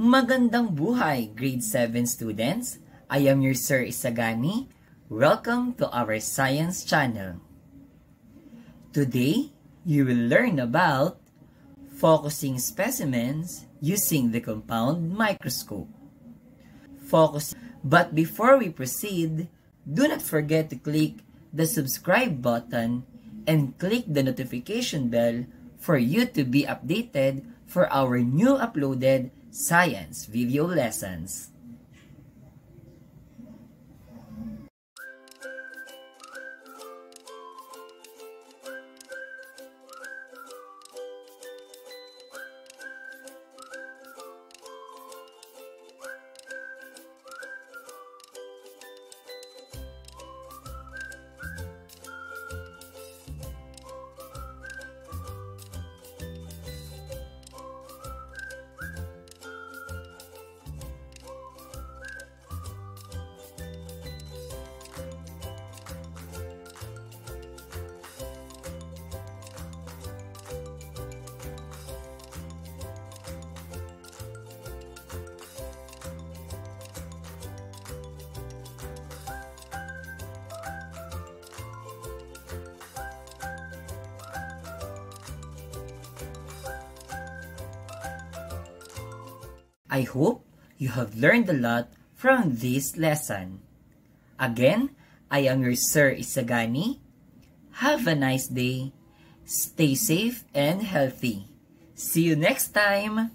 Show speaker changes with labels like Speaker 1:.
Speaker 1: Magandang buhay, grade 7 students! I am your Sir Isagani. Welcome to our science channel. Today, you will learn about focusing specimens using the compound microscope. But before we proceed, do not forget to click the subscribe button and click the notification bell for you to be updated for our new uploaded science video lessons. I hope you have learned a lot from this lesson. Again, I am your Sir Isagani. Have a nice day. Stay safe and healthy. See you next time!